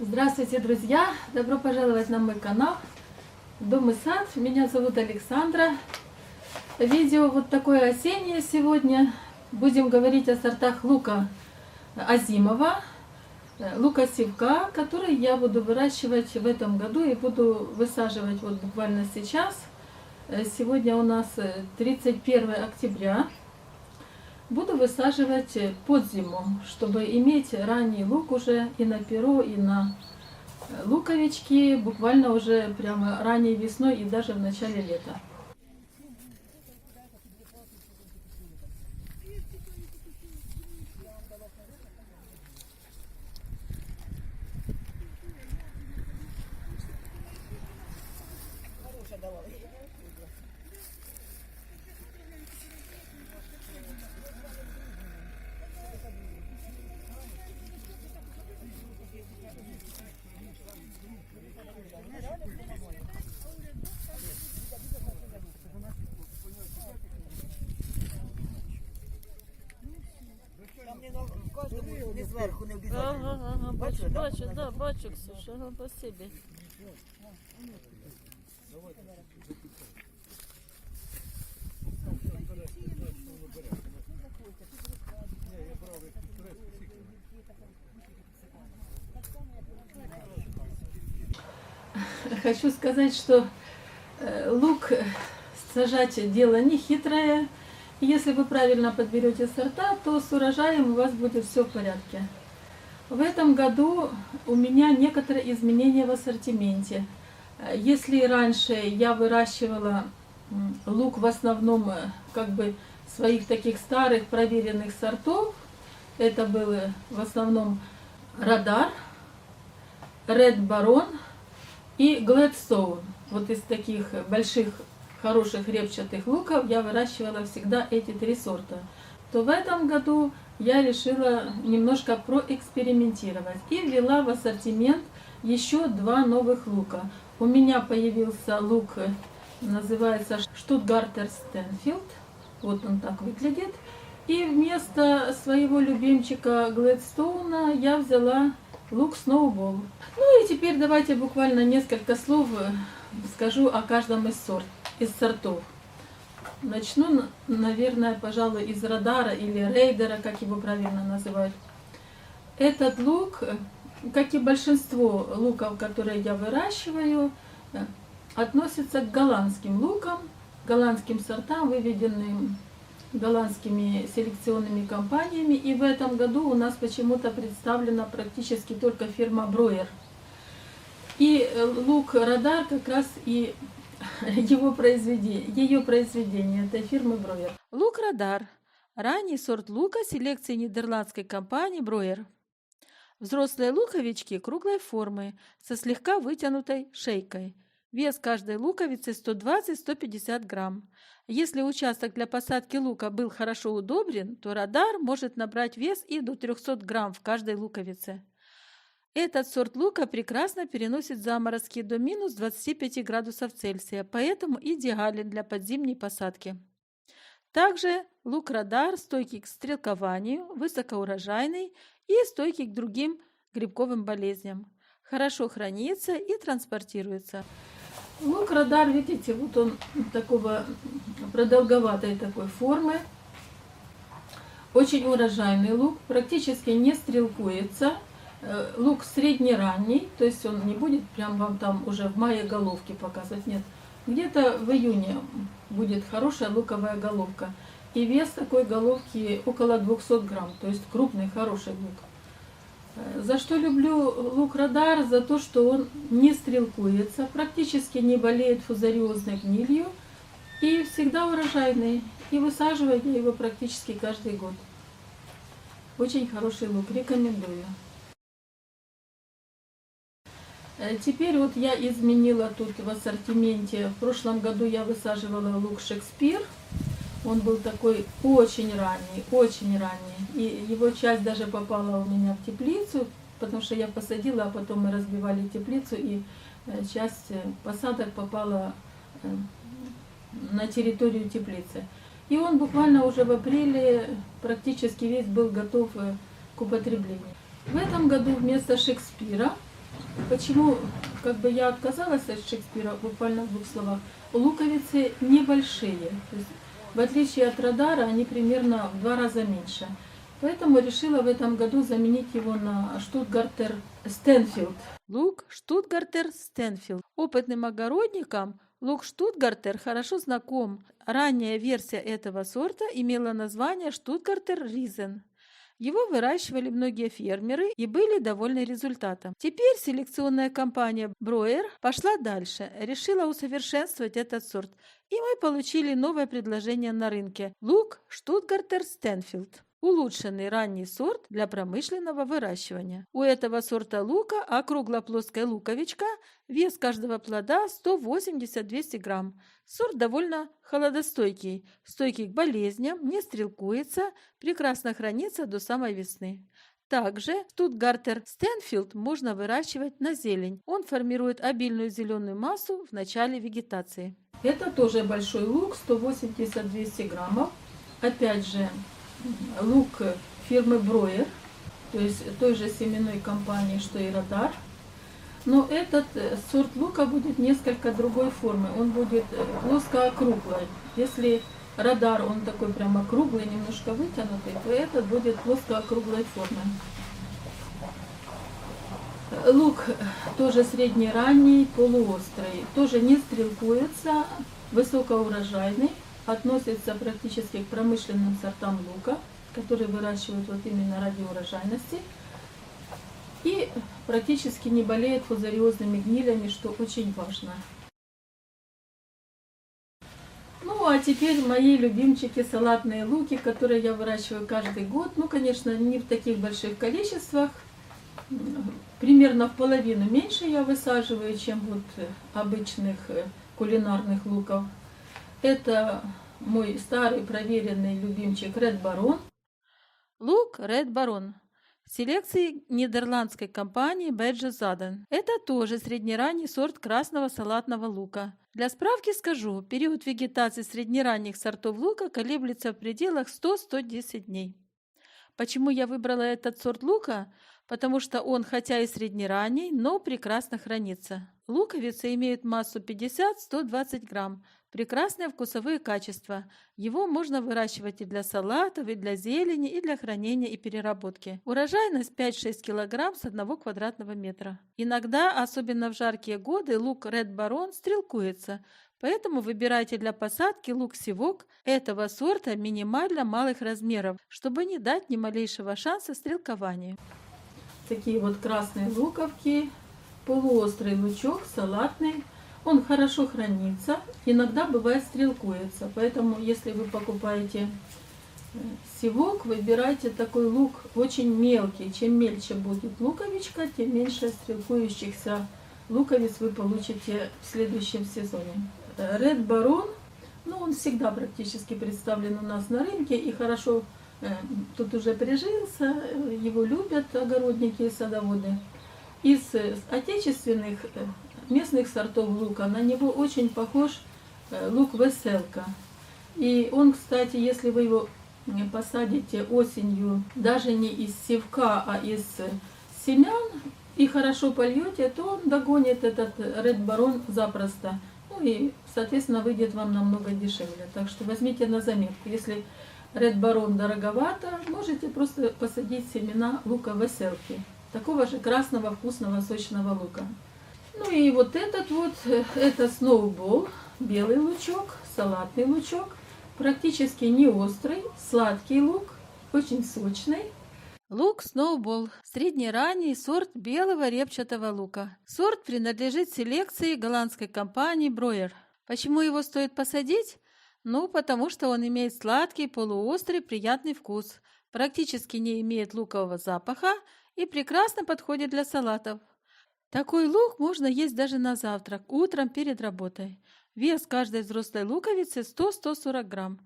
Здравствуйте, друзья! Добро пожаловать на мой канал Дом и сад. Меня зовут Александра. Видео вот такое осеннее сегодня. Будем говорить о сортах лука Азимова, лука севка, который я буду выращивать в этом году и буду высаживать вот буквально сейчас. Сегодня у нас 31 октября. Буду высаживать под зиму, чтобы иметь ранний лук уже и на перо, и на луковички, буквально уже прямо ранней весной и даже в начале лета. Не зверху, не обов'язково. Ага, бачу, Ксюша, ага, спасибі. Хочу сказать, что лук сажать дело не хитрое. Если вы правильно подберете сорта, то с урожаем у вас будет все в порядке. В этом году у меня некоторые изменения в ассортименте. Если раньше я выращивала лук в основном как бы своих таких старых проверенных сортов, это был в основном Радар, Ред Барон и Gladstone. Вот из таких больших хороших репчатых луков я выращивала всегда эти три сорта. То в этом году я решила немножко проэкспериментировать и ввела в ассортимент еще два новых лука. У меня появился лук, называется Штутгартер Стенфилд. Вот он так выглядит. И вместо своего любимчика Gladstone я взяла лук Snowball. Ну и теперь давайте буквально несколько слов скажу о каждом из сортов. Начну, наверное, пожалуй, из Радара или Рейдера, как его правильно называют. Этот лук, как и большинство луков, которые я выращиваю, относится к голландским лукам, голландским сортам, выведенным голландскими селекционными компаниями. И в этом году у нас почему-то представлена практически только фирма Броер. И лук Радар как раз и ее произведение этой фирмы Броер. Лук Радар. Ранний сорт лука селекции нидерландской компании Броер. Взрослые луковички круглой формы, со слегка вытянутой шейкой. Вес каждой луковицы 120-150 грамм. Если участок для посадки лука был хорошо удобрен, то Радар может набрать вес и до 300 грамм в каждой луковице. Этот сорт лука прекрасно переносит заморозки до минус 25 градусов Цельсия, поэтому идеален для подзимней посадки. Также лук Радар стойкий к стрелкованию, высокоурожайный и стойкий к другим грибковым болезням. Хорошо хранится и транспортируется. Лук Радар, видите, вот он такого продолговатой такой формы. Очень урожайный лук, практически не стрелкуется. Лук среднеранний, то есть он не будет прям вам там уже в мае головки показывать, нет. Где-то в июне будет хорошая луковая головка. И вес такой головки около 200 грамм, то есть крупный, хороший лук. За что люблю лук Радар? За то, что он не стрелкуется, практически не болеет фузариозной гнилью и всегда урожайный. И высаживаю я его практически каждый год. Очень хороший лук, рекомендую. Теперь вот я изменила тут в ассортименте. В прошлом году я высаживала лук Шекспир. Он был такой очень ранний, очень ранний. И его часть даже попала у меня в теплицу, потому что я посадила, а потом мы разбивали теплицу, и часть посадок попала на территорию теплицы. И он буквально уже в апреле практически весь был готов к употреблению. В этом году вместо Шекспира почему как бы я отказалась от Шекспира, буквально в двух словах. Луковицы небольшие, то есть, в отличие от радара, они примерно в 2 раза меньше. Поэтому решила в этом году заменить его на Штутгартер Стенфилд. Лук Штутгартер Стенфилд. Опытным огородникам лук Штутгартер хорошо знаком. Ранняя версия этого сорта имела название Штутгартер Ризен. Его выращивали многие фермеры и были довольны результатом. Теперь селекционная компания Броер пошла дальше, решила усовершенствовать этот сорт, и мы получили новое предложение на рынке – лук Штутгартер Стенфилд. Улучшенный ранний сорт для промышленного выращивания. У этого сорта лука округло-плоская луковичка, вес каждого плода 180-200 грамм. Сорт довольно холодостойкий, стойкий к болезням, не стрелкуется, прекрасно хранится до самой весны. Также Штутгартер Стенфилд можно выращивать на зелень. Он формирует обильную зеленую массу в начале вегетации. Это тоже большой лук, 180-200 граммов. Опять же, лук фирмы Броер, то есть той же семенной компании, что и радар. Но этот сорт лука будет несколько другой формы. Он будет плоско-округлый. Если радар, он такой прямо круглый, немножко вытянутый, то этот будет плоско-округлой формы. Лук тоже среднеранний, полуострый, тоже не стрелкуется, высокоурожайный, относится практически к промышленным сортам лука, которые выращивают вот именно ради урожайности, и практически не болеет фузариозными гнилями, что очень важно. Ну а теперь мои любимчики салатные луки, которые я выращиваю каждый год. Ну, конечно, не в таких больших количествах. Примерно в половину меньше я высаживаю, чем вот обычных кулинарных луков. Это мой старый проверенный любимчик Ред Барон. Лук Ред Барон. Селекции нидерландской компании Бедже Заден. Это тоже среднеранний сорт красного салатного лука. Для справки скажу, период вегетации среднеранних сортов лука колеблется в пределах 100-110 дней. Почему я выбрала этот сорт лука? Потому что он хотя и среднеранний, но прекрасно хранится. Луковицы имеют массу 50-120 грамм. Прекрасные вкусовые качества. Его можно выращивать и для салатов, и для зелени, и для хранения и переработки. Урожайность 5-6 кг с 1 квадратного метра. Иногда, особенно в жаркие годы, лук Ред Барон стрелкуется. Поэтому выбирайте для посадки лук-севок этого сорта минимально малых размеров, чтобы не дать ни малейшего шанса стрелкованию. Такие вот красные луковки, полуострый лучок, салатный. Он хорошо хранится, иногда бывает стрелкуется. Поэтому, если вы покупаете севок, выбирайте такой лук очень мелкий. Чем мельче будет луковичка, тем меньше стрелкующихся луковиц вы получите в следующем сезоне. Ред Барон, ну, он всегда практически представлен у нас на рынке и хорошо тут уже прижился, его любят огородники и садоводы. Из отечественных местных сортов лука на него очень похож лук Веселка. И он, кстати, если вы его посадите осенью, даже не из севка, а из семян, и хорошо польете, то он догонит этот Ред Барон запросто. Ну и, соответственно, выйдет вам намного дешевле. Так что возьмите на заметку. Если Ред Барон дороговато, можете просто посадить семена лука Веселки. Такого же красного, вкусного, сочного лука. Ну и вот этот вот, это Сноубол, белый лучок, салатный лучок. Практически не острый, сладкий лук, очень сочный. Лук Сноубол – среднеранний сорт белого репчатого лука. Сорт принадлежит селекции голландской компании Броер. Почему его стоит посадить? Ну, потому что он имеет сладкий, полуострый, приятный вкус, практически не имеет лукового запаха и прекрасно подходит для салатов. Такой лук можно есть даже на завтрак, утром перед работой. Вес каждой взрослой луковицы 100-140 грамм.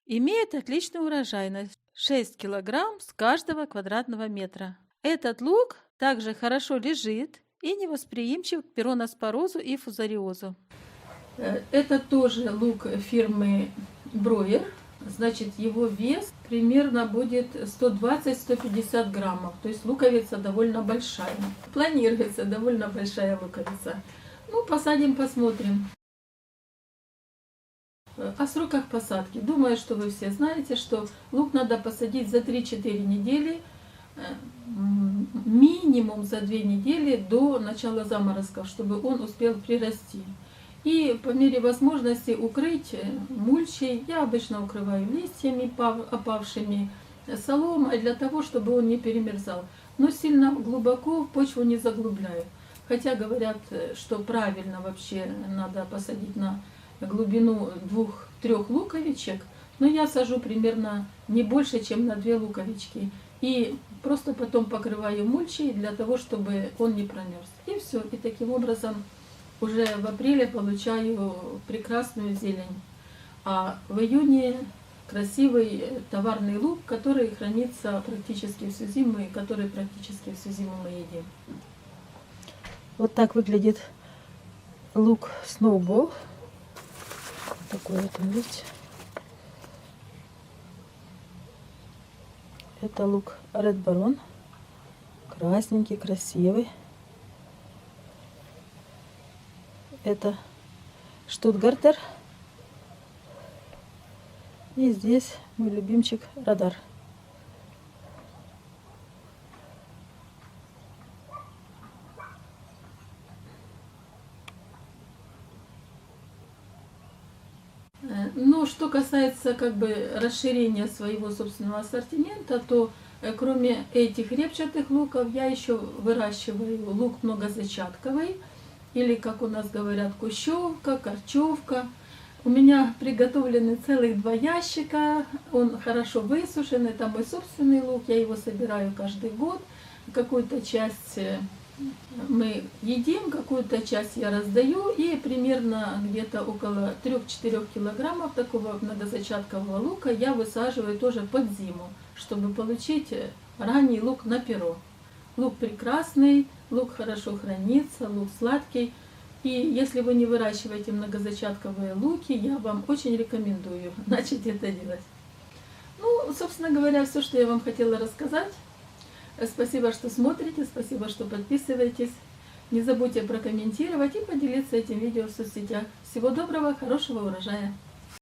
Имеет отличную урожайность – 6 килограмм с каждого квадратного метра. Этот лук также хорошо лежит и невосприимчив к пироноспорозу и фузариозу. Это тоже лук фирмы Броер. Значит, его вес примерно будет 120-150 граммов. То есть луковица довольно большая. Планируется довольно большая луковица. Ну, посадим, посмотрим. О сроках посадки. Думаю, что вы все знаете, что лук надо посадить за 3-4 недели, минимум за 2 недели до начала заморозков, чтобы он успел прирасти. И по мере возможности укрыть мульчей. Я обычно укрываю листьями опавшими, соломой, для того, чтобы он не перемерзал. Но сильно глубоко в почву не заглубляю. Хотя говорят, что правильно вообще надо посадить на глубину 2-3 луковичек, но я сажу примерно не больше, чем на 2 луковички. И просто потом покрываю мульчей для того, чтобы он не промерз. И все. И таким образом уже в апреле получаю прекрасную зелень. А в июне красивый товарный лук, который хранится практически всю зиму, и который практически всю зиму мы едим. Вот так выглядит лук Snowball. Такой вот он, видите? Это лук Red Baron. Красненький, красивый. Это Штутгартер. И здесь мой любимчик Радар. Но что касается расширения своего собственного ассортимента, то кроме этих репчатых луков я еще выращиваю лук многозачатковый, или, как у нас говорят, кущевка, корчевка. У меня приготовлены целых 2 ящика, он хорошо высушен, это мой собственный лук, я его собираю каждый год. Какую-то часть мы едим, какую-то часть я раздаю, и примерно где-то около 3-4 килограммов такого многозачаткового лука я высаживаю тоже под зиму, чтобы получить ранний лук на перо. Лук прекрасный, лук хорошо хранится, лук сладкий. И если вы не выращиваете многозачатковые луки, я вам очень рекомендую начать это делать. Ну, собственно говоря, все, что я вам хотела рассказать. Спасибо, что смотрите, спасибо, что подписываетесь. Не забудьте прокомментировать и поделиться этим видео в соцсетях. Всего доброго, хорошего урожая!